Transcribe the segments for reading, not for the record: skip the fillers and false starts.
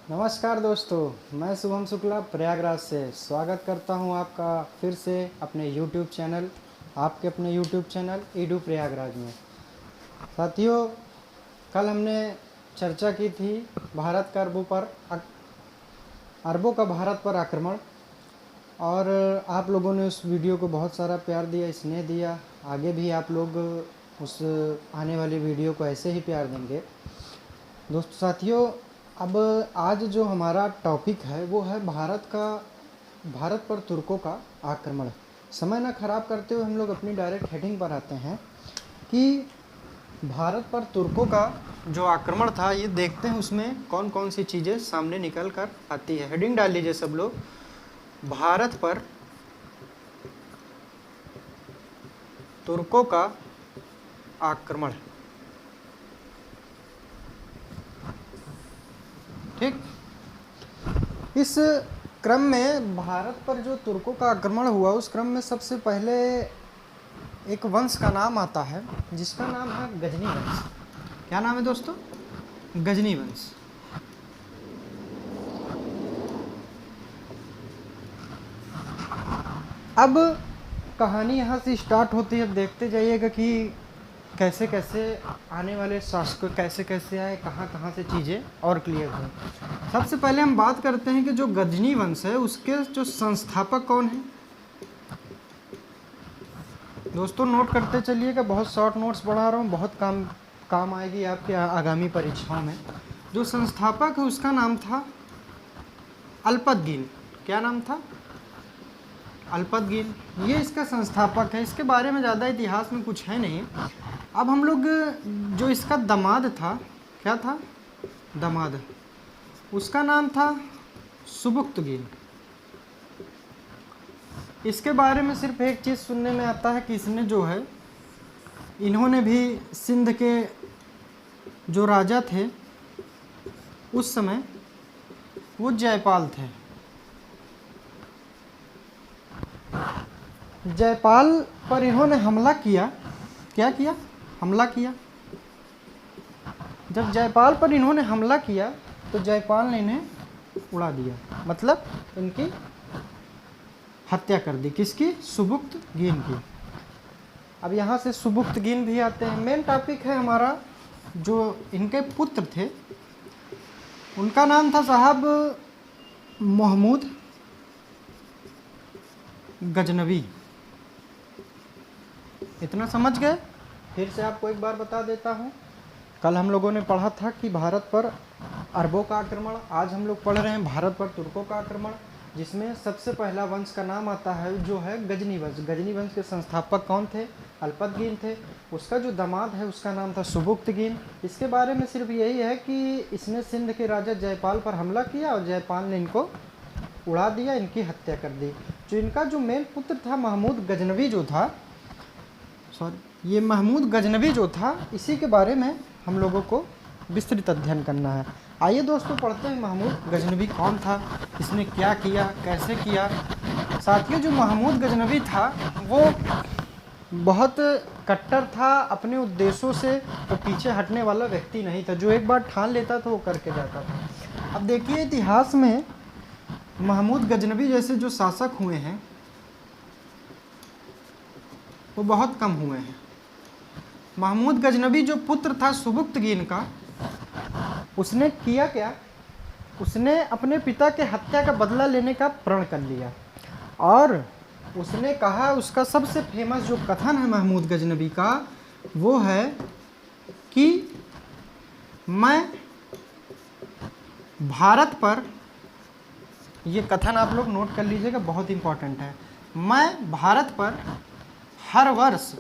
नमस्कार दोस्तों, मैं शुभम शुक्ला प्रयागराज से स्वागत करता हूं आपका फिर से अपने YouTube चैनल, आपके अपने YouTube चैनल ईडू प्रयागराज में। साथियों, कल हमने चर्चा की थी भारत का अरबों का भारत पर आक्रमण, और आप लोगों ने उस वीडियो को बहुत सारा प्यार दिया, स्नेह दिया। आगे भी आप लोग उस आने वाली वीडियो को ऐसे ही प्यार देंगे। दोस्तों साथियों, अब आज जो हमारा टॉपिक है वो है भारत पर तुर्कों का आक्रमण। समय ना खराब करते हुए हम लोग अपनी डायरेक्ट हेडिंग पर आते हैं कि भारत पर तुर्कों का जो आक्रमण था, ये देखते हैं उसमें कौन कौन सी चीज़ें सामने निकल कर आती है। हेडिंग डाल लीजिए सब लोग, भारत पर तुर्कों का आक्रमण। ठीक, इस क्रम में भारत पर जो तुर्कों का आक्रमण हुआ, उस क्रम में सबसे पहले एक वंश का नाम आता है जिसका नाम है गजनी वंश। क्या नाम है दोस्तों? गजनी वंश। अब कहानी यहाँ से स्टार्ट होती है। देखते जाइएगा कि कैसे कैसे आने वाले शासक कैसे कैसे आए, कहाँ कहाँ से चीज़ें और क्लियर हुई। सबसे पहले हम बात करते हैं कि जो गजनी वंश है उसके जो संस्थापक कौन है। दोस्तों नोट करते चलिएगा, बहुत शॉर्ट नोट्स बढ़ा रहा हूँ, बहुत काम आएगी आपके आगामी परीक्षाओं में। जो संस्थापक है उसका नाम था अल्पतगीन। क्या नाम था? अल्पतगीन। ये इसका संस्थापक है। इसके बारे में ज़्यादा इतिहास में कुछ है नहीं। अब हम लोग जो इसका दामाद था, क्या था? दामाद, उसका नाम था सुबुक्तगीन। इसके बारे में सिर्फ एक चीज़ सुनने में आता है कि इसने जो है, इन्होंने भी सिंध के जो राजा थे उस समय वो जयपाल थे। जयपाल पर इन्होंने हमला किया। क्या किया? हमला किया। जब जयपाल पर इन्होंने हमला किया तो जयपाल ने इन्हें उड़ा दिया, मतलब इनकी हत्या कर दी। किसकी? सुबुक्तगीन की। अब यहाँ से सुबुक्तगीन भी आते हैं। मेन टॉपिक है हमारा, जो इनके पुत्र थे उनका नाम था साहब महमूद गजनवी। इतना समझ गए? फिर से आपको एक बार बता देता हूँ। कल हम लोगों ने पढ़ा था कि भारत पर अरबों का आक्रमण। आज हम लोग पढ़ रहे हैं भारत पर तुर्कों का आक्रमण, जिसमें सबसे पहला वंश का नाम आता है जो है गजनी वंश। गजनी वंश के संस्थापक कौन थे? अल्पतगीन थे। उसका जो दामाद है उसका नाम था सुबुक्तगीन। इसके बारे में सिर्फ यही है कि इसने सिंध के राजा जयपाल पर हमला किया और जयपाल ने इनको उड़ा दिया, इनकी हत्या कर दी। जो इनका जो मेन पुत्र था महमूद गजनवी जो था, ये महमूद गजनवी जो था, इसी के बारे में हम लोगों को विस्तृत अध्ययन करना है। आइए दोस्तों पढ़ते हैं महमूद गजनवी कौन था, इसने क्या किया, कैसे किया। साथियों, जो महमूद गजनवी था वो बहुत कट्टर था, अपने उद्देश्यों से वो पीछे हटने वाला व्यक्ति नहीं था। जो एक बार ठान लेता था वो करके जाता था। अब देखिए, इतिहास में महमूद गजनवी जैसे जो शासक हुए हैं वो बहुत कम हुए हैं। महमूद गजनवी जो पुत्र था सुबुक्तगीन का, उसने किया क्या? उसने अपने पिता के हत्या का बदला लेने का प्रण कर लिया, और उसने कहा, उसका सबसे फेमस जो कथन है महमूद गजनवी का वो है कि मैं भारत पर, ये कथन आप लोग नोट कर लीजिएगा, बहुत इंपॉर्टेंट है। मैं भारत पर हर वर्ष,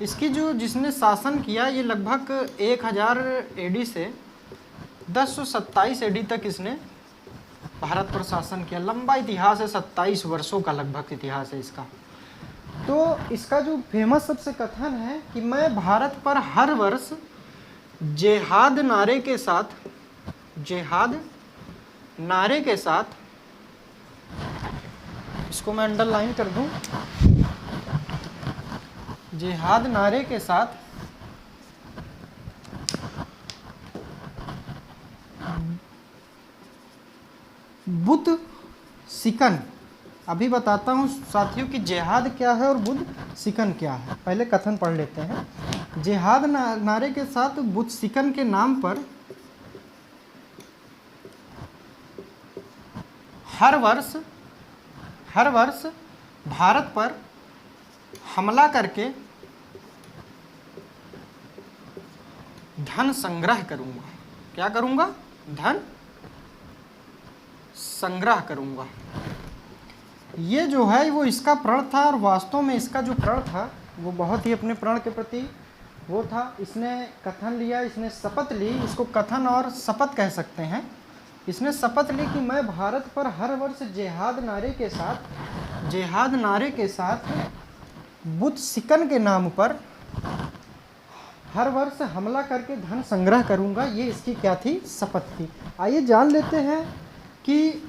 इसकी जो जिसने शासन किया ये लगभग 1000 AD से 1027 AD तक इसने भारत पर शासन किया। लंबा इतिहास है, 27 वर्षों का लगभग इतिहास है इसका। तो इसका जो फेमस सबसे कथन है कि मैं भारत पर हर वर्ष जिहाद नारे के साथ, जिहाद नारे के साथ, इसको मैं अंडरलाइन कर दूं, जिहाद नारे के साथ बुद्ध सिकन। अभी बताता हूँ साथियों कि जिहाद क्या है और बुद्ध सिकन क्या है। पहले कथन पढ़ लेते हैं। जिहाद नारे के साथ बुद्ध सिकन के नाम पर हर वर्ष भारत पर हमला करके धन संग्रह करूंगा। क्या करूंगा? धन संग्रह करूंगा। ये जो है वो इसका प्रण था, और वास्तव में इसका जो प्रण था वो बहुत ही अपने प्रण के प्रति वो था। इसने कथन लिया, इसने शपथ ली, इसको कथन और शपथ कह सकते हैं। इसने शपथ ली कि मैं भारत पर हर वर्ष जिहाद नारे के साथ बुद्ध सिकन के नाम पर हर वर्ष हमला करके धन संग्रह करूंगा। ये इसकी क्या थी? शपथ थी। आइए जान लेते हैं कि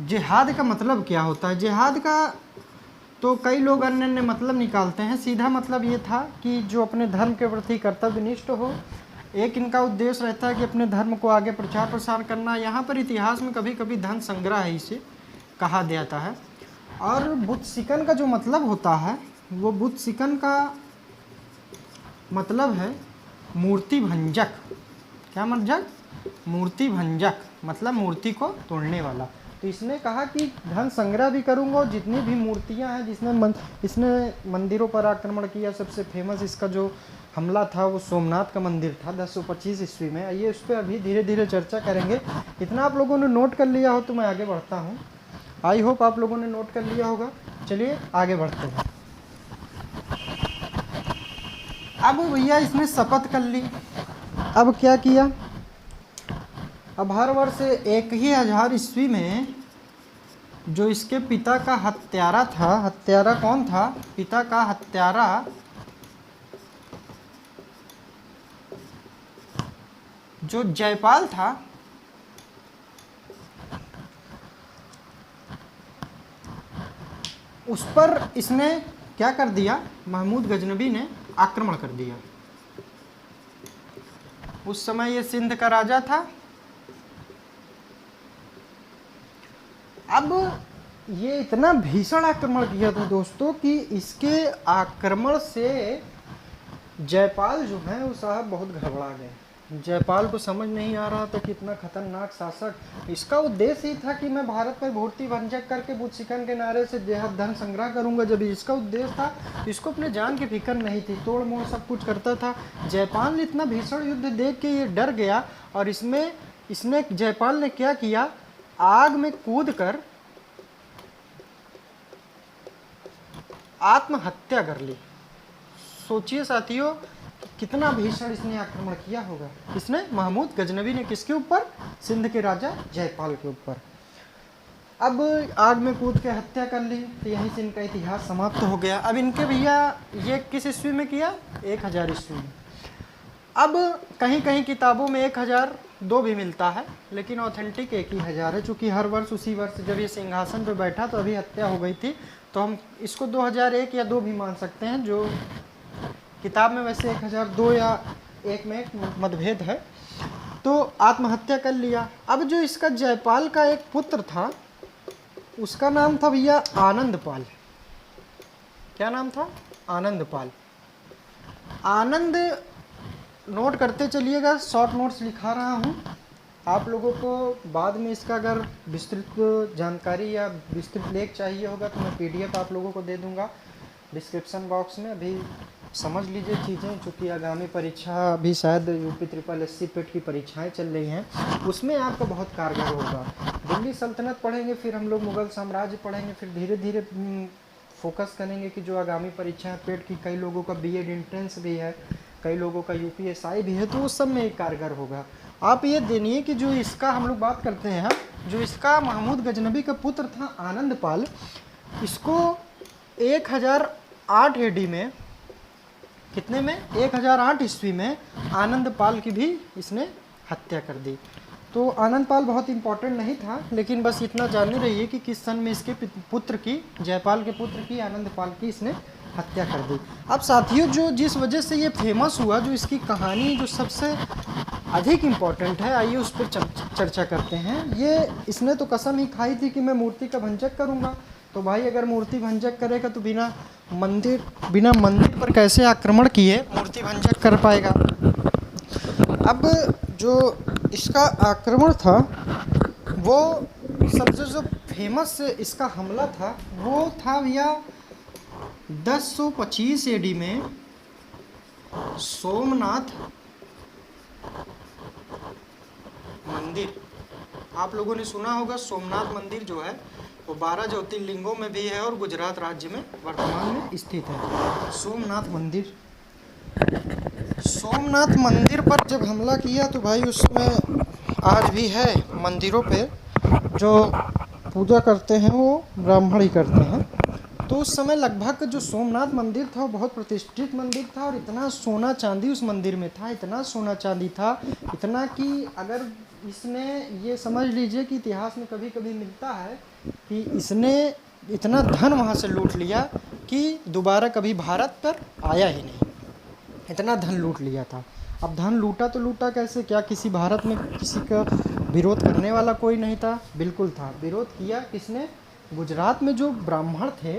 जिहाद का मतलब क्या होता है। जिहाद का तो कई लोग अन्य अन्य मतलब निकालते हैं। सीधा मतलब ये था कि जो अपने धर्म के प्रति कर्तव्यनिष्ठ हो। एक इनका उद्देश्य रहता है कि अपने धर्म को आगे प्रचार प्रसार करना। यहाँ पर इतिहास में कभी कभी धन संग्रह है इसे कहा जाता है। और बुद्ध सिकन का जो मतलब होता है वो बुद्ध सिकन का मतलब है मूर्ति भंजक। क्या भंजक? मूर्ति भंजक मतलब मूर्ति को तोड़ने वाला। तो इसने कहा कि धन संग्रह भी करूंगा और जितनी भी मूर्तियां हैं इसने मंदिरों पर आक्रमण किया। सबसे फेमस इसका जो हमला था वो सोमनाथ का मंदिर था 1025 ईस्वी में। आइए उस पर अभी धीरे धीरे चर्चा करेंगे। इतना आप लोगों ने नोट कर लिया हो तो मैं आगे बढ़ता हूँ। आई होप आप लोगों ने नोट कर लिया होगा। चलिए आगे बढ़ते हैं। अब भैया इसने शपथ कर ली। अब क्या किया? अब हर वर्ष 1000 ईस्वी में जो इसके पिता का हत्यारा था, हत्यारा कौन था? पिता का हत्यारा जो जयपाल था, उस पर इसने क्या कर दिया? महमूद गजनबी ने आक्रमण कर दिया। उस समय ये सिंध का राजा था। अब ये इतना भीषण आक्रमण किया था दोस्तों कि इसके आक्रमण से जयपाल जो है वो साहब बहुत घबरा गए। जयपाल को समझ नहीं आ रहा था कि इतना खतरनाक शासक। इसका उद्देश्य ही था कि मैं भारत पर मूर्ति भंजक करके बुद्ध सिकन के नारे से धन संग्रह करूंगा। जब इसका उद्देश्य था, इसको अपने जान की फिक्र नहीं थी, तोड़ मोड़ सब कुछ करता था। जयपाल ने इतना भीषण युद्ध देख के ये डर गया और इसने जयपाल ने क्या किया? आग में कूदकर आत्महत्या कर ली। सोचिए साथियों कितना भीषण इसने आक्रमण किया होगा। किसने? महमूद गजनबी ने। किसके ऊपर? सिंध के राजा जयपाल के ऊपर। अब आग में कूद के हत्या कर ली। तो यहीं से इनका इतिहास समाप्त हो गया। अब इनके भैया ये किस ईस्वी में किया? 1000 ईस्वी में। अब कहीं कहीं किताबों में 1002 भी मिलता है, लेकिन ऑथेंटिक 1000 है। चूँकि हर वर्ष उसी वर्ष जब ये सिंहासन पर बैठा तो अभी हत्या हो गई थी, तो हम इसको 2001 या 2 भी मान सकते हैं। जो किताब में वैसे 1002 या 1 में मतभेद है। तो आत्महत्या कर लिया। अब जो इसका जयपाल का एक पुत्र था उसका नाम था भैया आनंदपाल। क्या नाम था? आनंदपाल। आनंद नोट करते चलिएगा, शॉर्ट नोट्स लिखा रहा हूँ आप लोगों को। बाद में इसका अगर विस्तृत जानकारी या विस्तृत लेख चाहिए होगा तो मैं PDF आप लोगों को दे दूँगा डिस्क्रिप्शन बॉक्स में। अभी समझ लीजिए चीज़ें, चूँकि आगामी परीक्षा अभी शायद UP SSC पेट की परीक्षाएं चल रही हैं, उसमें आपका बहुत कारगर होगा। दिल्ली सल्तनत पढ़ेंगे, फिर हम लोग मुग़ल साम्राज्य पढ़ेंगे, फिर धीरे धीरे फोकस करेंगे कि जो आगामी परीक्षाएं पेट की, कई लोगों का B.Ed एंट्रेंस भी है, कई लोगों का UPSI भी है, तो उस सब में एक कारगर होगा। आप ये जानिए कि जो इसका हम लोग बात करते हैं, जो इसका महमूद गजनबी का पुत्र था आनंदपाल, इसको 1008 AD में, कितने में? 1008 ईस्वी में आनंदपाल की भी इसने हत्या कर दी। तो आनंदपाल बहुत इंपॉर्टेंट नहीं था, लेकिन बस इतना जाने रहिए कि किस सन में इसके पुत्र की, जयपाल के पुत्र की, आनंदपाल की इसने हत्या कर दी। अब साथियों जो जिस वजह से ये फेमस हुआ, जो इसकी कहानी जो सबसे अधिक इम्पोर्टेंट है, आइए उस पर चर्चा करते हैं। ये इसने तो कसम ही खाई थी कि मैं मूर्ति का भंजक करूंगा। तो भाई अगर मूर्ति भंजक करेगा तो बिना मंदिर पर कैसे आक्रमण किए मूर्ति भंजक कर पाएगा। अब जो इसका आक्रमण था वो सबसे जो फेमस इसका हमला था वो था भैया 1025 एडी में सोमनाथ मंदिर। आप लोगों ने सुना होगा सोमनाथ मंदिर जो है वो 12 ज्योतिर्लिंगों में भी है और गुजरात राज्य में वर्तमान में स्थित है। सोमनाथ मंदिर पर जब हमला किया तो भाई उसमें आज भी है मंदिरों पे जो पूजा करते हैं वो ब्राह्मण ही करते हैं। तो उस समय लगभग जो सोमनाथ मंदिर था वो बहुत प्रतिष्ठित मंदिर था और इतना सोना चांदी उस मंदिर में था, इतना सोना चांदी था, इतना कि अगर इसने ये समझ लीजिए कि इतिहास में कभी कभी मिलता है कि इसने इतना धन वहाँ से लूट लिया कि दोबारा कभी भारत पर आया ही नहीं, इतना धन लूट लिया था। अब धन लूटा तो लूटा कैसे, क्या किसी भारत में किसी का विरोध करने वाला कोई नहीं था? बिल्कुल था। विरोध किया किसने? गुजरात में जो ब्राह्मण थे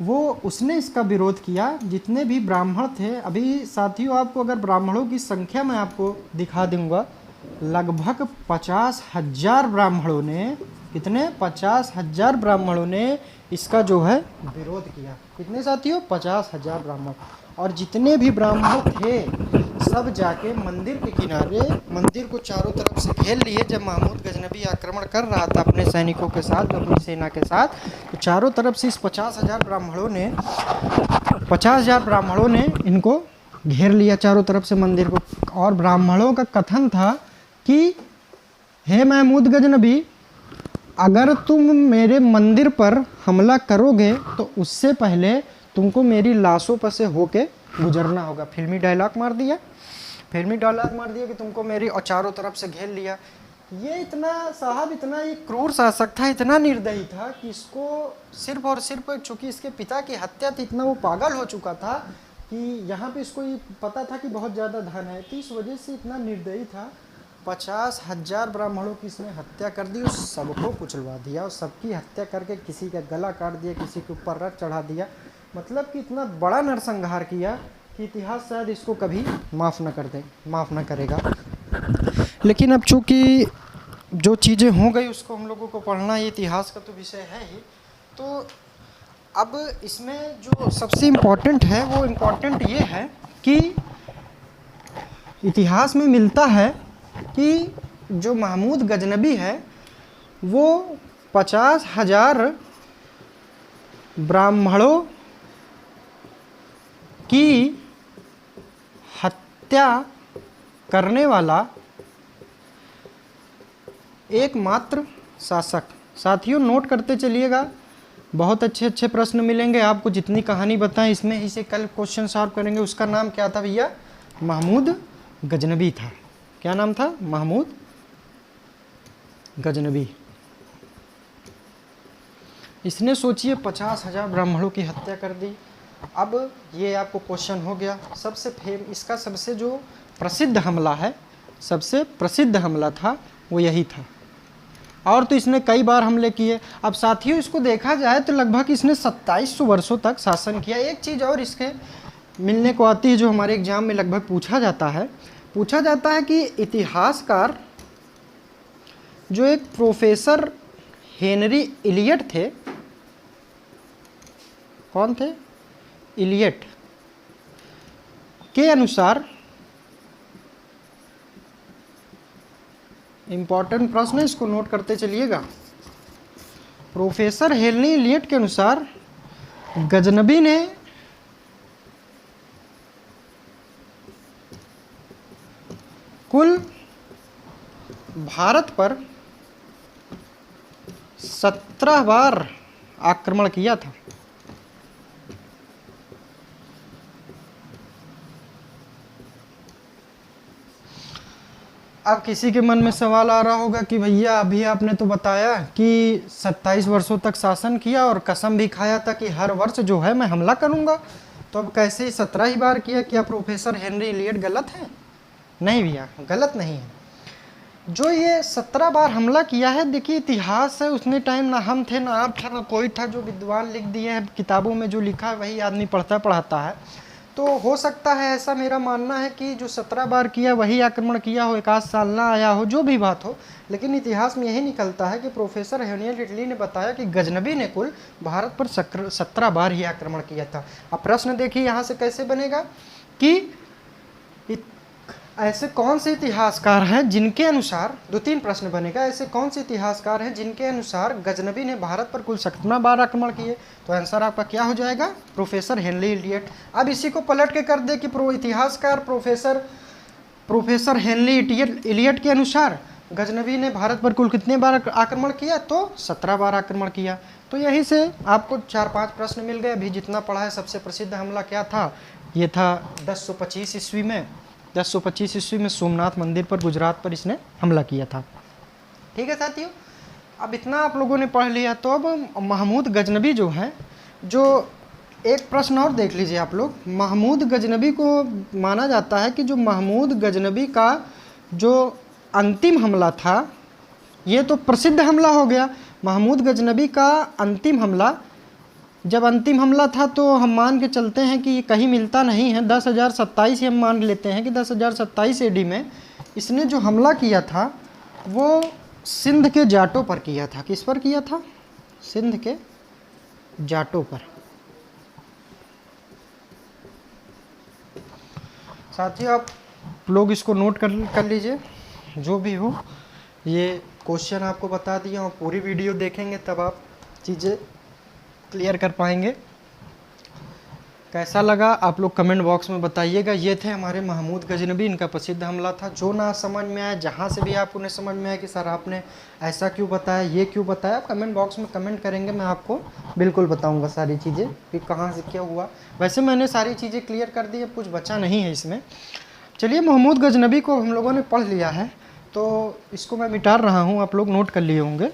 वो उसने इसका विरोध किया। जितने भी ब्राह्मण थे, अभी साथियों आपको अगर ब्राह्मणों की संख्या मैं आपको दिखा दूंगा, लगभग 50,000 ब्राह्मणों ने, कितने? 50,000 ब्राह्मणों ने इसका जो है विरोध किया। कितने साथियों? 50,000 ब्राह्मण। और जितने भी ब्राह्मण थे सब जाके मंदिर के किनारे मंदिर को चारों तरफ से घेर लिए। जब महमूद गजनबी आक्रमण कर रहा था अपने सैनिकों के साथ, अपनी सेना के साथ, तो चारों तरफ से इस 50,000 ब्राह्मणों ने इनको घेर लिया चारों तरफ से मंदिर को। और ब्राह्मणों का कथन था कि हे महमूद गजनबी, अगर तुम मेरे मंदिर पर हमला करोगे तो उससे पहले तुमको मेरी लाशों पर से होके गुजरना होगा। फिल्मी डायलॉग मार दिया कि तुमको मेरी, और चारों तरफ से घेर लिया। ये इतना साहब, इतना ये क्रूर शासक था, इतना निर्दयी था कि इसको सिर्फ और सिर्फ चूंकि इसके पिता की हत्या थी, इतना वो पागल हो चुका था कि यहाँ पे इसको ये पता था कि बहुत ज़्यादा धन है, तो इस वजह से इतना निर्दयी था। 50,000 ब्राह्मणों की इसने हत्या कर दी, उस सबको कुचलवा दिया और सबकी हत्या करके किसी का गला काट दिया, किसी के ऊपर रथ चढ़ा दिया। मतलब कि इतना बड़ा नरसंहार किया कि इतिहास शायद इसको कभी माफ़ न करेगा। लेकिन अब चूँकि जो चीज़ें हो गई उसको हम लोगों को पढ़ना, ये इतिहास का तो विषय है ही। तो अब इसमें जो सबसे इम्पोर्टेंट है वो इम्पोर्टेंट ये है कि इतिहास में मिलता है कि जो महमूद गजनबी है वो 50,000 ब्राह्मणों की हत्या करने वाला एकमात्र शासक। साथियों नोट करते चलिएगा, बहुत अच्छे अच्छे प्रश्न मिलेंगे आपको। जितनी कहानी बताएं इसमें ही से कल क्वेश्चन सॉल्व करेंगे। उसका नाम क्या था भैया? महमूद गजनबी था। क्या नाम था? महमूद गजनबी। इसने सोचिए 50,000 ब्राह्मणों की हत्या कर दी। अब ये आपको क्वेश्चन हो गया। इसका सबसे जो प्रसिद्ध हमला है, सबसे प्रसिद्ध हमला था वो यही था। और तो इसने कई बार हमले किए। अब साथियों इसको देखा जाए तो लगभग इसने 2700 वर्षों तक शासन किया। एक चीज़ और इसके मिलने को आती है जो हमारे एग्जाम में लगभग पूछा जाता है कि इतिहासकार जो एक प्रोफेसर हेनरी इलियट थे, कौन थे? इलियट के अनुसार, इंपॉर्टेंट प्रश्न है, इसको नोट करते चलिएगा। प्रोफेसर हेनरी इलियट के अनुसार गजनबी ने कुल भारत पर 17 बार आक्रमण किया था। अब किसी के मन में सवाल आ रहा होगा कि भैया अभी आपने तो बताया कि 27 वर्षों तक शासन किया और कसम भी खाया था कि हर वर्ष जो है मैं हमला करूंगा, तो अब कैसे 17 ही बार किया? क्या प्रोफेसर हेनरी इलियट गलत है? नहीं भैया, गलत नहीं है। जो ये 17 बार हमला किया है, देखिए इतिहास है, उसने टाइम ना हम थे ना आप था ना कोई था, जो विद्वान लिख दिए हैं किताबों में, जो लिखा है वही आदमी पढ़ता पढ़ाता है। तो हो सकता है, ऐसा मेरा मानना है कि जो 17 बार किया वही आक्रमण किया हो, एक आध साल ना आया हो, जो भी बात हो, लेकिन इतिहास में यही निकलता है कि प्रोफेसर हेनियल इटली ने बताया कि गजनबी ने कुल भारत पर 17 बार ही आक्रमण किया था। अब प्रश्न देखिए यहाँ से कैसे बनेगा कि ऐसे कौन से इतिहासकार हैं जिनके अनुसार, 2-3 प्रश्न बनेगा, ऐसे कौन से इतिहासकार हैं जिनके अनुसार गजनबी ने भारत पर कुल 17 बार आक्रमण किए। तो आंसर आपका क्या हो जाएगा? Professor Henry Elliott. अब इसी को पलट के कर दे कि इतिहासकार प्रोफेसर हेनरी इलियट के अनुसार गजनबी ने भारत पर कुल कितने बार आक्रमण किया? तो 17 बार आक्रमण किया। तो यहीं से आपको 4-5 प्रश्न मिल गए। अभी जितना पढ़ा है, सबसे प्रसिद्ध हमला क्या था? ये था 1025 ईस्वी में। 1025 ईस्वी में सोमनाथ मंदिर पर, गुजरात पर इसने हमला किया था। ठीक है साथियों, अब इतना आप लोगों ने पढ़ लिया। तो अब महमूद गजनबी जो है, जो एक प्रश्न और देख लीजिए आप लोग। महमूद गजनबी को माना जाता है कि जो महमूद गजनबी का जो अंतिम हमला था, ये तो प्रसिद्ध हमला हो गया। महमूद गजनबी का अंतिम हमला, जब अंतिम हमला था तो हम मान के चलते हैं कि ये कहीं मिलता नहीं है। 10,027 ही हम मान लेते हैं कि 10,027 AD में इसने जो हमला किया था वो सिंध के जाटों पर किया था। किस पर किया था? सिंध के जाटों पर। साथियों आप लोग इसको नोट कर लीजिए, जो भी हो। ये क्वेश्चन आपको बता दिया हूँ, पूरी वीडियो देखेंगे तब आप चीज़ें क्लियर कर पाएंगे। कैसा लगा आप लोग कमेंट बॉक्स में बताइएगा। ये थे हमारे महमूद गजनबी, इनका प्रसिद्ध हमला था। जो ना समझ में आया, जहाँ से भी आपको नहीं समझ में आया कि सर आपने ऐसा क्यों बताया, ये क्यों बताया, आप कमेंट बॉक्स में कमेंट करेंगे, मैं आपको बिल्कुल बताऊंगा सारी चीज़ें कि कहाँ से क्या हुआ। वैसे मैंने सारी चीज़ें क्लियर कर दी, अब कुछ बचा नहीं है इसमें। चलिए, महमूद गजनबी को हम लोगों ने पढ़ लिया है, तो इसको मैं मिटा रहा हूँ, आप लोग नोट कर लिए होंगे।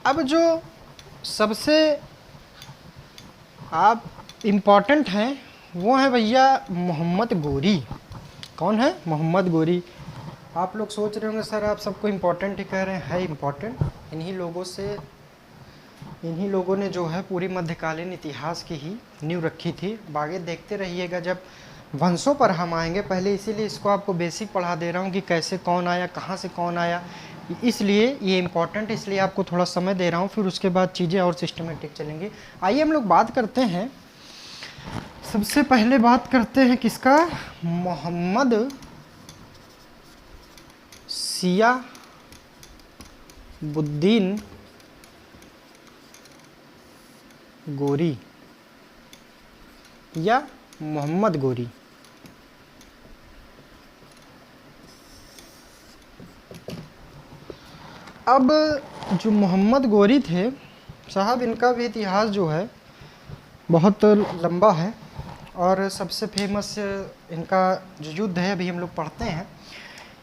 अब जो सबसे आप इम्पॉर्टेंट हैं वो है भैया मोहम्मद गोरी। कौन है? मोहम्मद गोरी। आप लोग सोच रहे होंगे सर आप सबको इम्पॉर्टेंट ही कह रहे हैं, है इम्पॉर्टेंट। इन्हीं लोगों ने जो है पूरी मध्यकालीन इतिहास की ही नींव रखी थी। आगे देखते रहिएगा जब वंशों पर हम आएंगे। पहले इसीलिए इसको आपको बेसिक पढ़ा दे रहा हूँ कि कैसे कौन आया, कहाँ से कौन आया, इसलिए ये इम्पॉर्टेंट, इसलिए आपको थोड़ा समय दे रहा हूँ। फिर उसके बाद चीज़ें और सिस्टमेटिक चलेंगी। आइए हम लोग बात करते हैं, सबसे पहले बात करते हैं किसका? मोहम्मद सियाबुद्दीन गोरी या मोहम्मद गोरी। अब जो मोहम्मद गोरी थे साहब, इनका भी इतिहास जो है बहुत लंबा है और सबसे फेमस इनका जो युद्ध है अभी हम लोग पढ़ते हैं।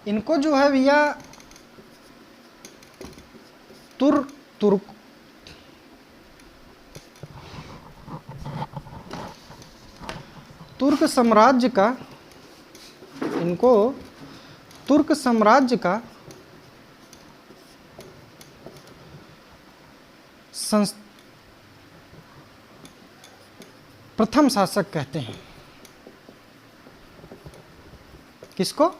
इनको जो है भैया तुर्क साम्राज्य का, इनको तुर्क साम्राज्य का प्रथम शासक कहते हैं। किसको?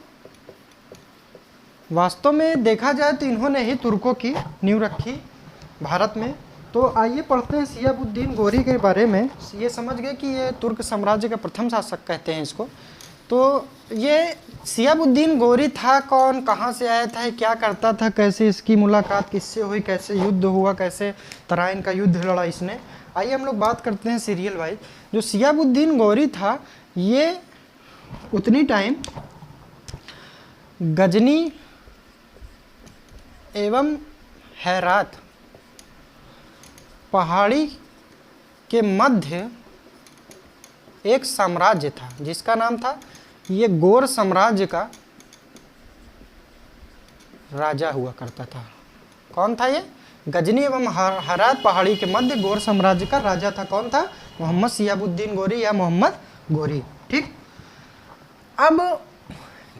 वास्तव में देखा जाए तो इन्होंने ही तुर्कों की नींव रखी भारत में। तो आइए पढ़ते हैं सियाबुद्दीन गोरी के बारे में। ये समझ गए कि ये तुर्क साम्राज्य का प्रथम शासक कहते हैं इसको। तो ये सियाबुद्दीन गोरी था कौन, कहाँ से आया था, क्या करता था, कैसे इसकी मुलाकात किससे हुई, कैसे युद्ध हुआ, कैसे तराइन का युद्ध लड़ा इसने। आइए हम लोग बात करते हैं सीरियल वाइज। जो सियाबुद्दीन गोरी था, ये उतनी टाइम गजनी एवं हेरात पहाड़ी के मध्य एक साम्राज्य था जिसका नाम था, ये गोर साम्राज्य का राजा हुआ करता था। कौन था ये? गजनी एवं हेरात पहाड़ी के मध्य गौर साम्राज्य का राजा था। कौन था? मोहम्मद शिहाबुद्दीन गोरी या मोहम्मद गोरी। ठीक, अब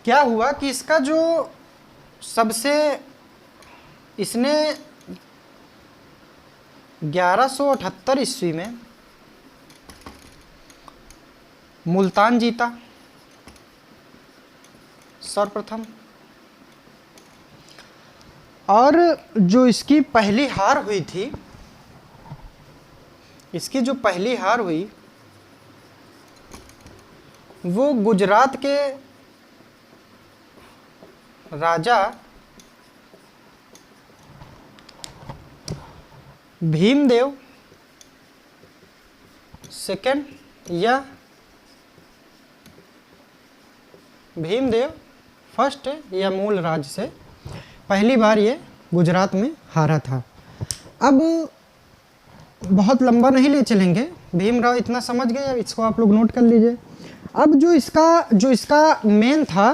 क्या हुआ कि इसका जो सबसे इसने 1178 ईस्वी में मुल्तान जीता सर्वप्रथम, और जो इसकी पहली हार हुई थी, इसकी जो पहली हार हुई वो गुजरात के राजा भीमदेव सेकंड या भीमदेव फर्स्ट या मूल राज से पहली बार ये गुजरात में हारा था। अब बहुत लंबा नहीं ले चलेंगे, भीमराव इतना समझ गए, अब इसको आप लोग नोट कर लीजिए। अब जो इसका मेन था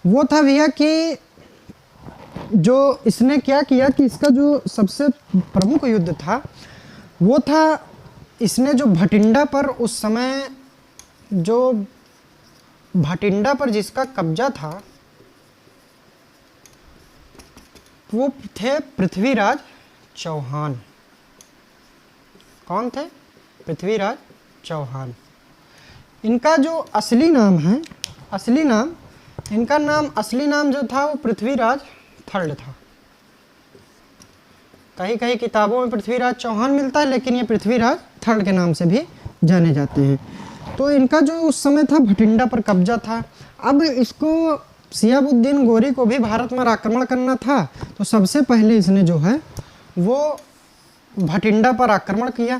वो था भैया कि जो इसने क्या किया कि इसका जो सबसे प्रमुख युद्ध था वो था, इसने जो भटिंडा पर उस समय जो भटिंडा पर जिसका कब्जा था वो थे पृथ्वीराज चौहान। कौन थे? पृथ्वीराज चौहान। इनका जो असली नाम है, असली नाम, इनका नाम असली नाम जो था वो पृथ्वीराज थर्ड था। कहीं कहीं किताबों में पृथ्वीराज चौहान मिलता है, लेकिन ये पृथ्वीराज थर्ड के नाम से भी जाने जाते हैं। तो इनका जो उस समय था भटिंडा पर कब्जा था। अब इसको शिहाबुद्दीन गोरी को भी भारत में आक्रमण करना था, तो सबसे पहले इसने जो है वो भटिंडा पर आक्रमण किया।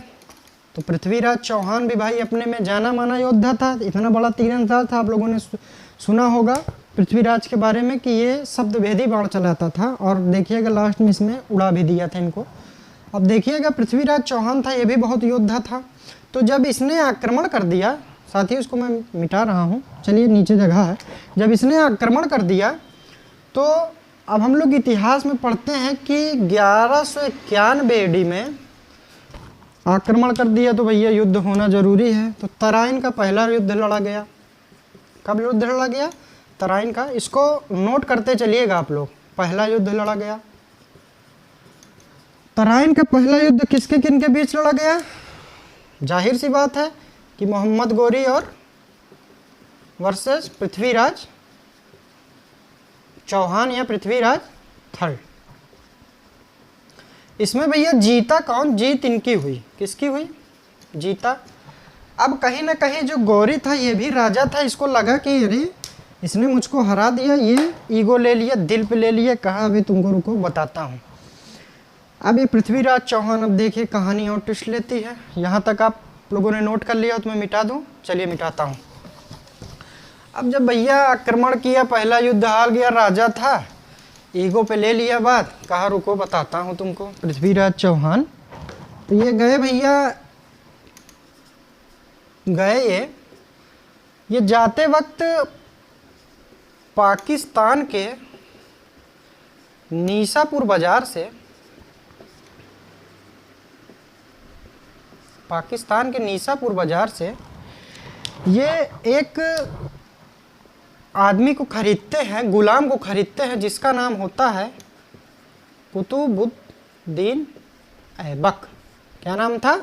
तो पृथ्वीराज चौहान भी भाई अपने में जाना माना योद्धा था, इतना बड़ा तीरंदाज था। आप लोगों ने सुना होगा पृथ्वीराज के बारे में कि ये शब्दभेदी बाण चलाता था, और देखिएगा लास्ट में इसमें उड़ा भी दिया था इनको। अब देखिएगा पृथ्वीराज चौहान था, ये भी बहुत योद्धा था। तो जब इसने आक्रमण कर दिया, साथ ही उसको मैं मिटा रहा हूँ, चलिए नीचे जगह है, जब इसने आक्रमण कर दिया तो अब हम लोग इतिहास में पढ़ते हैं कि 1191 AD में आक्रमण कर दिया, तो भैया युद्ध होना जरूरी है। तो तराइन का पहला युद्ध लड़ा गया। कब युद्ध लड़ा गया? तराइन का। इसको नोट करते चलिएगा आप लोग। पहला युद्ध लड़ा गया, तराइन का पहला युद्ध किसके किन के बीच लड़ा गया? जाहिर सी बात है कि मोहम्मद गोरी और वर्सेस पृथ्वीराज चौहान या पृथ्वीराज थर्ड। इसमें भैया जीता कौन? जीत इनकी हुई। किसकी हुई? जीता। अब कहीं ना कहीं जो गौरी था ये भी राजा था, इसको लगा कि अरे इसने मुझको हरा दिया, ये ईगो ले लिया, दिल पे ले लिया। कहा अभी तुमको रुको बताता हूँ। अब ये पृथ्वीराज चौहान, अब देखिए कहानी और ट्विस्ट लेती है। यहाँ तक आप लोगों ने नोट कर लिया तो मैं मिटा दूँ? चलिए मिटाता हूँ। अब जब भैया आक्रमण किया, पहला युद्ध हार गया, राजा था, ईगो पे ले लिया बात, कहा रुको बताता हूँ तुमको। पृथ्वीराज चौहान तो ये गए भैया, गए ये जाते वक्त पाकिस्तान के नीसापुर बाजार से, पाकिस्तान के नीसापुर बाजार से ये एक आदमी को खरीदते हैं, गुलाम को खरीदते हैं, जिसका नाम होता है कुतुबुद्दीन ऐबक। क्या नाम था?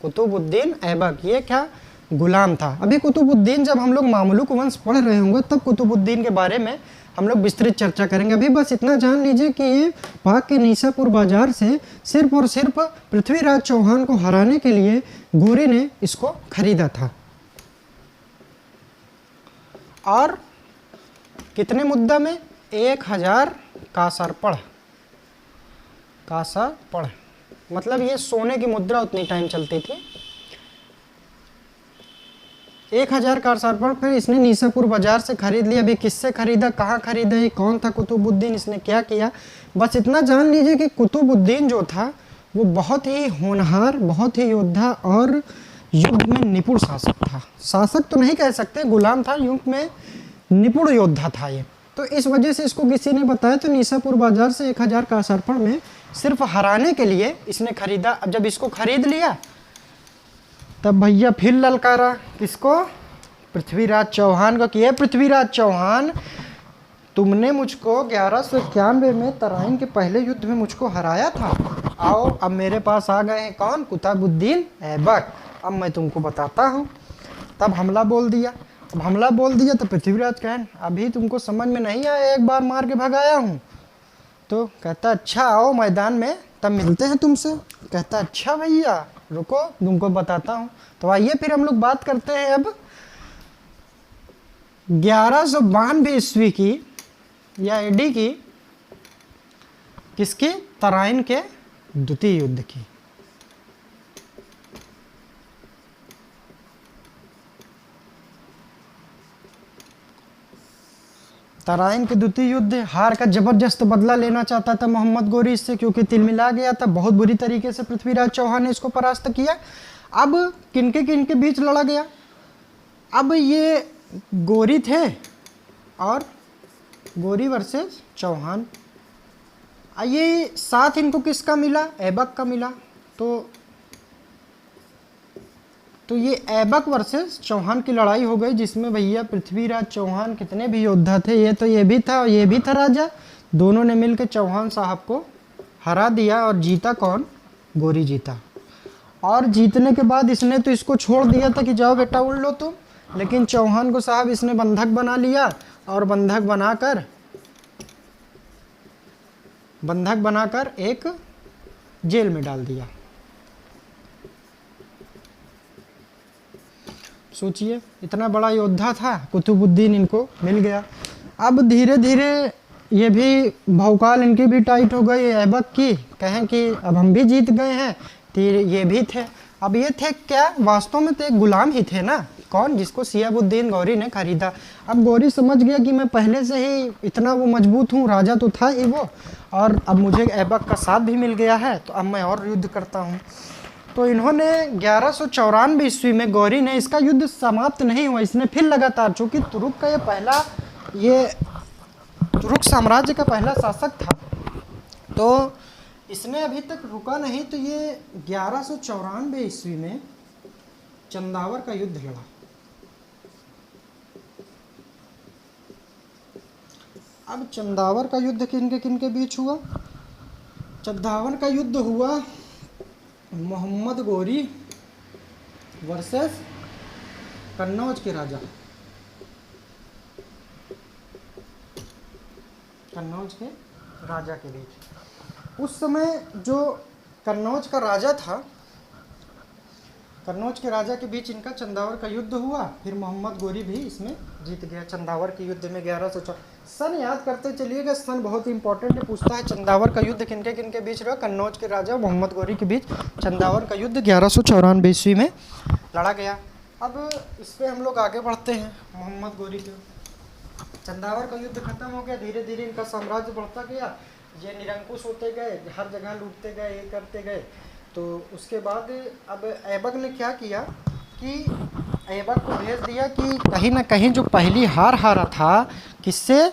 कुतुबुद्दीन ऐबक। ये क्या? गुलाम था। अभी कुतुबुद्दीन जब हम लोग मामलुक वंश पढ़ रहे होंगे तब कुतुबुद्दीन के बारे में हम लोग विस्तृत चर्चा करेंगे। अभी बस इतना जान लीजिए कि ये पाक के नीसापुर बाजार से सिर्फ और सिर्फ पृथ्वीराज चौहान को हराने के लिए गोरी ने इसको खरीदा था। और कितने मुद्दा में? 1000 कासरपड़। कासरपड़ मतलब ये सोने की मुद्रा उतनी टाइम चलती थी। 1000 कासरपड़ फिर इसने नीसापुर बाजार से खरीद लिया। अभी किससे खरीदा, कहाँ खरीदा, ये कौन था कुतुबुद्दीन, इसने क्या किया, बस इतना जान लीजिए कि कुतुबुद्दीन जो था वो बहुत ही होनहार, बहुत ही योद्धा और युद्ध में निपुण शासक था। शासक तो नहीं कह सकते, गुलाम था, युद्ध में निपुण योद्धा था ये। तो इस वजह से इसको किसी ने बताया, तो नीसापुर बाजार से 1000 कासरपड़ में सिर्फ हराने के लिए इसने खरीदा। अब जब इसको खरीद लिया तब भैया फिर ललकारा किसको, पृथ्वीराज चौहान को, कि पृथ्वीराज चौहान तुमने मुझको 1191 में तराइन के पहले युद्ध में मुझको हराया था, आओ अब मेरे पास आ गए हैं कौन, कुतुबुद्दीन ऐबक, अब मैं तुमको बताता हूँ। तब हमला बोल दिया। अब हमला बोल दिया तो पृथ्वीराज कहें अभी तुमको समझ में नहीं आया, एक बार मार के भगाया हूँ। तो कहता अच्छा आओ मैदान में तब मिलते हैं तुमसे। कहता अच्छा भैया रुको तुमको बताता हूँ। तो आइए फिर हम लोग बात करते हैं अब 1192 ईस्वी की या एडी की, किसकी, तराइन के द्वितीय युद्ध की। तराइन के द्वितीय युद्ध, हार का जबरदस्त बदला लेना चाहता था मोहम्मद गोरी इससे, क्योंकि तिलमिला गया था। बहुत बुरी तरीके से पृथ्वीराज चौहान ने इसको परास्त किया। अब किनके बीच लड़ा गया, अब ये गोरी थे और गोरी वर्सेस चौहान। ये साथ इनको किसका मिला, ऐबक का मिला। तो ये ऐबक वर्सेस चौहान की लड़ाई हो गई, जिसमें भैया पृथ्वीराज चौहान कितने भी योद्धा थे, ये तो ये भी था और ये भी था राजा, दोनों ने मिलकर चौहान साहब को हरा दिया। और जीता कौन, गोरी जीता। और जीतने के बाद इसने तो इसको छोड़ दिया था कि जाओ बेटा उड़ लो तुम, लेकिन चौहान को साहब इसने बंधक बना लिया और बंधक बनाकर एक जेल में डाल दिया। सोचिए इतना बड़ा योद्धा था, कुतुबुद्दीन इनको मिल गया। अब धीरे धीरे ये भी भौकाल इनकी भी टाइट हो गई ऐबक की, कहें कि अब हम भी जीत गए हैं। तो ये भी थे, अब ये थे क्या, वास्तव में तो एक गुलाम ही थे ना, कौन, जिसको शिहाबुद्दीन गौरी ने खरीदा। अब गौरी समझ गया कि मैं पहले से ही इतना वो मजबूत हूँ, राजा तो था ही वो, और अब मुझे ऐबक का साथ भी मिल गया है, तो अब मैं और युद्ध करता हूँ। तो इन्होंने 1194 ईस्वी में गौरी ने, इसका युद्ध समाप्त नहीं हुआ, इसने फिर लगातार, चूँकि तुरुक का ये तुरुक साम्राज्य का पहला शासक था, तो इसने अभी तक रुका नहीं। तो ये 1194 ईस्वी में चंदावर का युद्ध लड़ा। अब चंदावर का युद्ध किनके बीच हुआ, चंदावर का युद्ध हुआ मोहम्मद गोरी वर्सेस कन्नौज के राजा, कन्नौज के राजा के बीच। उस समय जो कन्नौज का राजा था, कन्नौज के राजा के बीच इनका चंदावर का युद्ध हुआ। फिर मोहम्मद गोरी भी इसमें जीत गया चंदावर के युद्ध में 1104। सन याद करते चलिएगा, सन बहुत इंपॉर्टेंट है, पूछता है चंदावर का युद्ध किनके बीच रहा, कन्नौज के राजा मोहम्मद गोरी के बीच चंदावर का युद्ध 1194 ईस्वी में लड़ा गया। अब इस पर हम लोग आगे बढ़ते हैं। मोहम्मद गोरी के चंदावर का युद्ध खत्म हो गया, धीरे धीरे इनका साम्राज्य बढ़ता गया, ये निरंकुश होते गए, हर जगह लूटते गए, ये करते गए। तो उसके बाद अब ऐबक ने क्या किया कि ऐबक को भेज दिया कि कहीं ना कहीं जो पहली हार हारा था, किससे,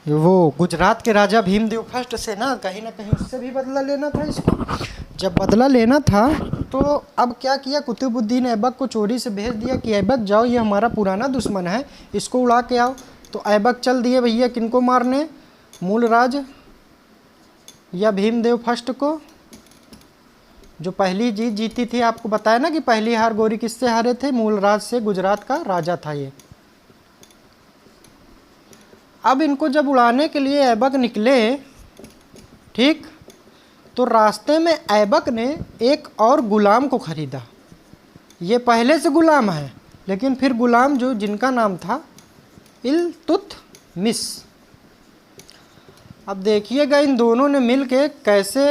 वो गुजरात के राजा भीमदेव फर्स्ट से ना कहीं उससे भी बदला लेना था इसको। जब बदला लेना था तो अब क्या किया, कुतुबुद्दीन ऐबक को चोरी से भेज दिया कि ऐबक जाओ, ये हमारा पुराना दुश्मन है, इसको उड़ा के आओ। तो ऐबक चल दिए भैया किनको मारने, मूलराज या भीमदेव फर्स्ट को, जो पहली जीत जीती थी। आपको बताया ना कि पहली हार गोरी किससे हारे थे, मूलराज से, गुजरात का राजा था ये। अब इनको जब उड़ाने के लिए ऐबक निकले, ठीक, तो रास्ते में ऐबक ने एक और गुलाम को खरीदा। ये पहले से गुलाम है, लेकिन फिर गुलाम जो जिनका नाम था इल्तुतमिश। अब देखिएगा इन दोनों ने मिलके कैसे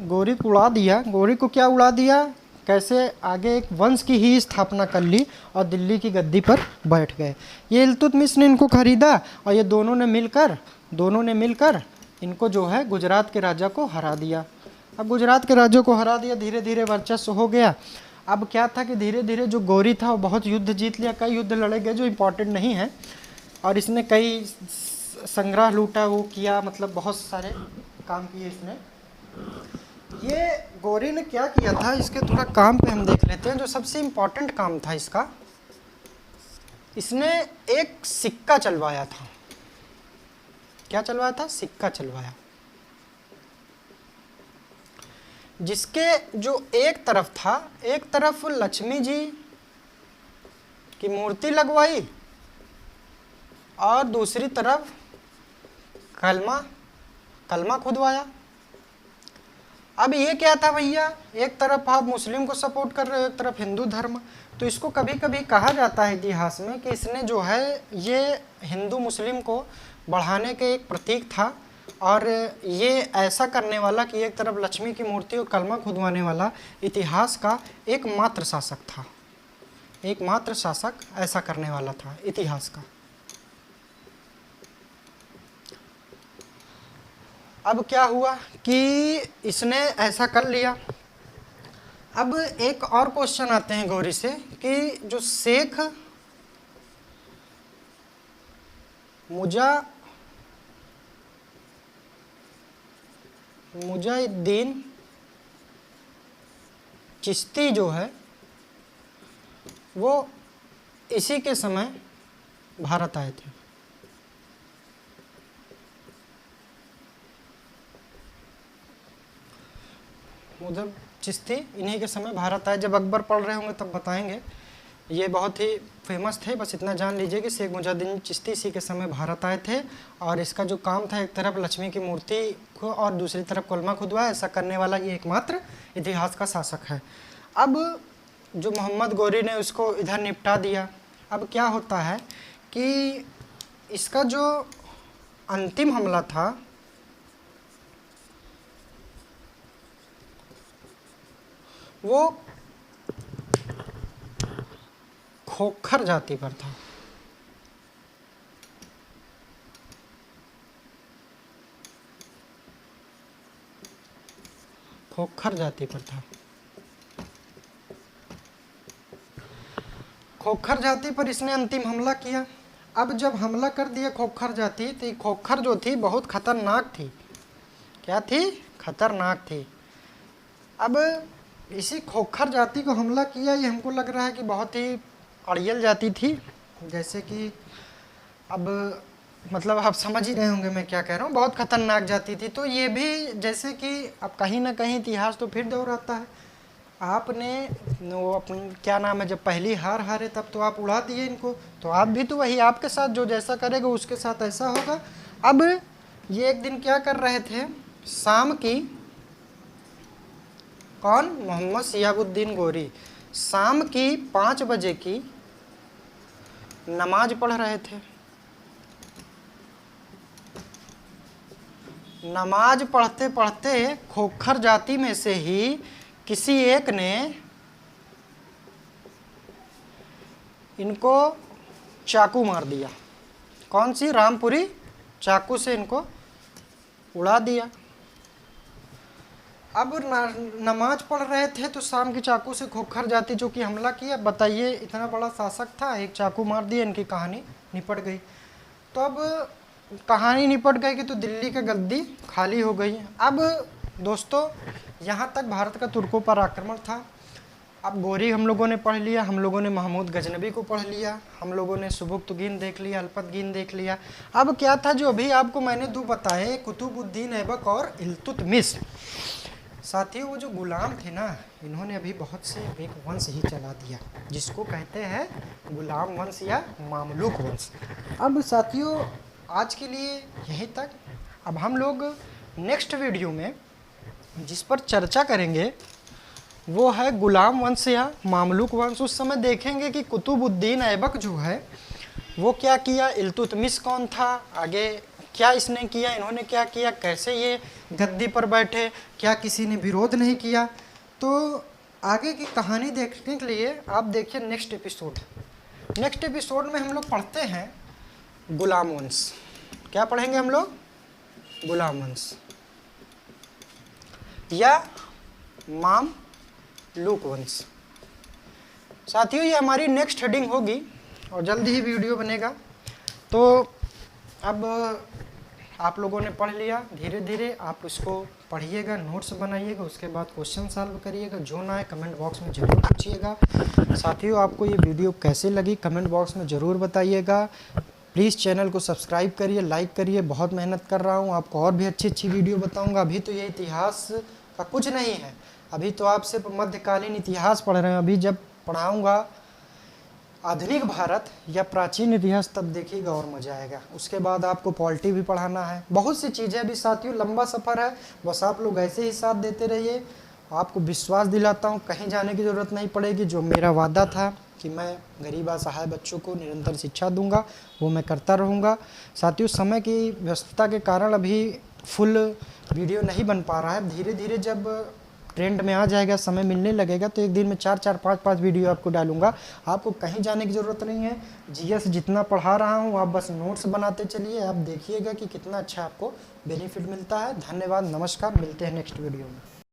गोरी को उड़ा दिया। गोरी को क्या उड़ा दिया, कैसे आगे एक वंश की ही स्थापना कर ली और दिल्ली की गद्दी पर बैठ गए। ये इल्तुतमिश ने इनको खरीदा और ये दोनों ने मिलकर इनको जो है गुजरात के राजा को हरा दिया। अब गुजरात के राजा को हरा दिया, धीरे धीरे वर्चस्व हो गया। अब क्या था कि धीरे धीरे जो गोरी था वो बहुत युद्ध जीत लिया, कई युद्ध लड़े गए जो इम्पोर्टेंट नहीं है, और इसने कई संग्रह लूटा, वो किया, मतलब बहुत सारे काम किए इसने। ये गौरी ने क्या किया था, इसके थोड़ा काम पे हम देख लेते हैं। जो सबसे इम्पोर्टेंट काम था इसका, इसने एक सिक्का चलवाया था। क्या चलवाया था? सिक्का चलवाया, जिसके जो एक तरफ था, एक तरफ लक्ष्मी जी की मूर्ति लगवाई और दूसरी तरफ कलमा खुदवाया। अब ये क्या था भैया, एक तरफ आप मुस्लिम को सपोर्ट कर रहे हो, एक तरफ हिंदू धर्म। तो इसको कभी कभी कहा जाता है इतिहास में कि इसने जो है ये हिंदू मुस्लिम को बढ़ाने के एक प्रतीक था, और ये ऐसा करने वाला कि एक तरफ लक्ष्मी की मूर्ति और कलमा खुदवाने वाला इतिहास का एकमात्र शासक था। एकमात्र शासक ऐसा करने वाला था इतिहास का। अब क्या हुआ कि इसने ऐसा कर लिया। अब एक और क्वेश्चन आते हैं गौरी से कि जो शेख मुजाहिद्दीन चिश्ती जो है वो इसी के समय भारत आए थे। मुझे चिश्ती इन्हीं के समय भारत आए। जब अकबर पढ़ रहे होंगे तब बताएंगे। ये बहुत ही फेमस थे, बस इतना जान लीजिए कि शेख मुजाहिद्दीन चिश्ती इसी के समय भारत आए थे। और इसका जो काम था, एक तरफ लक्ष्मी की मूर्ति को और दूसरी तरफ कलमा खुदवा, ऐसा करने वाला ये एकमात्र इतिहास का शासक है। अब जो मोहम्मद गौरी ने उसको इधर निपटा दिया। अब क्या होता है कि इसका जो अंतिम हमला था वो खोखर जाति पर था। खोखर जाति पर था। खोखर जाति पर इसने अंतिम हमला किया। अब जब हमला कर दिया खोखर जाति, तो खोखर जो थी बहुत खतरनाक थी। क्या थी? खतरनाक थी। अब इसी खोखर जाति को हमला किया, ये हमको लग रहा है कि बहुत ही अड़ियल जाति थी। जैसे कि अब मतलब आप समझ ही रहे होंगे मैं क्या कह रहा हूँ, बहुत खतरनाक जाति थी। तो ये भी जैसे कि अब कहीं ना कहीं इतिहास तो फिर दोहराता है। आपने वो अपन क्या नाम है, जब पहली हार हारे तब तो आप उड़ा दिए इनको, तो आप भी तो वही, आपके साथ जो जैसा करेगा उसके साथ ऐसा होगा। अब ये एक दिन क्या कर रहे थे, शाम की, कौन? मोहम्मद शिहाबुद्दीन गौरी शाम की 5 बजे की नमाज पढ़ रहे थे। नमाज पढ़ते पढ़ते खोखर जाति में से ही किसी एक ने इनको चाकू मार दिया। कौन सी? रामपुरी चाकू से इनको उड़ा दिया। अब नमाज पढ़ रहे थे तो शाम की चाकू से खोखर जाति जो कि हमला किया। बताइए, इतना बड़ा शासक था, एक चाकू मार दिया, इनकी कहानी निपट गई। तो अब कहानी निपट गई कि तो दिल्ली का गद्दी खाली हो गई। अब दोस्तों, यहाँ तक भारत का तुर्कों पर आक्रमण था। अब गौरी हम लोगों ने पढ़ लिया, हम लोगों ने महमूद गजनबी को पढ़ लिया, हम लोगों ने सुबुक्तगीन देख लिया, अल्पतगीन देख लिया। अब क्या था जो अभी आपको मैंने दो बताए, कुतुबुद्दीन ऐबक और इल्तुतमिश। साथियों, वो जो गुलाम थे ना, इन्होंने अभी बहुत से एक वंश ही चला दिया, जिसको कहते हैं गुलाम वंश या मामलूक वंश। अब साथियों, आज के लिए यहीं तक। अब हम लोग नेक्स्ट वीडियो में जिस पर चर्चा करेंगे वो है गुलाम वंश या मामलूक वंश। उस समय देखेंगे कि कुतुबुद्दीन ऐबक जो है वो क्या किया, इल्तुतमिश कौन था, आगे क्या इसने किया, इन्होंने क्या किया, कैसे ये गद्दी पर बैठे, क्या किसी ने विरोध नहीं किया। तो आगे की कहानी देखने के लिए आप देखिए नेक्स्ट एपिसोड। नेक्स्ट एपिसोड में हम लोग पढ़ते हैं गुलाम वंश। क्या पढ़ेंगे हम लोग? गुलाम वंश या मामलूक वंश। साथियों, ये हमारी नेक्स्ट हेडिंग होगी और जल्दी ही वीडियो बनेगा। तो अब आप लोगों ने पढ़ लिया, धीरे धीरे आप उसको पढ़िएगा, नोट्स बनाइएगा, उसके बाद क्वेश्चन सॉल्व करिएगा। जो ना है कमेंट बॉक्स में ज़रूर पूछिएगा। साथियों, आपको ये वीडियो कैसे लगी कमेंट बॉक्स में ज़रूर बताइएगा। प्लीज़ चैनल को सब्सक्राइब करिए, लाइक करिए। बहुत मेहनत कर रहा हूँ, आपको और भी अच्छी अच्छी वीडियो बताऊँगा। अभी तो ये इतिहास का कुछ नहीं है, अभी तो आप सिर्फ मध्यकालीन इतिहास पढ़ रहे हैं। अभी जब पढ़ाऊँगा आधुनिक भारत या प्राचीन इतिहास तब देखिएगा और मज़ा आएगा। उसके बाद आपको पॉलिटी भी पढ़ाना है, बहुत सी चीज़ें अभी साथियों, लंबा सफ़र है। बस आप लोग ऐसे ही साथ देते रहिए। आपको विश्वास दिलाता हूँ कहीं जाने की ज़रूरत नहीं पड़ेगी। जो मेरा वादा था कि मैं गरीब असहाय बच्चों को निरंतर शिक्षा दूंगा, वो मैं करता रहूँगा। साथियों, समय की व्यस्तता के कारण अभी फुल वीडियो नहीं बन पा रहा है। धीरे धीरे जब ट्रेंड में आ जाएगा, समय मिलने लगेगा, तो एक दिन में 4-4, 5-5 वीडियो आपको डालूंगा। आपको कहीं जाने की ज़रूरत नहीं है। जीएस जितना पढ़ा रहा हूँ आप बस नोट्स बनाते चलिए, आप देखिएगा कि कितना अच्छा आपको बेनिफिट मिलता है। धन्यवाद, नमस्कार, मिलते हैं नेक्स्ट वीडियो में।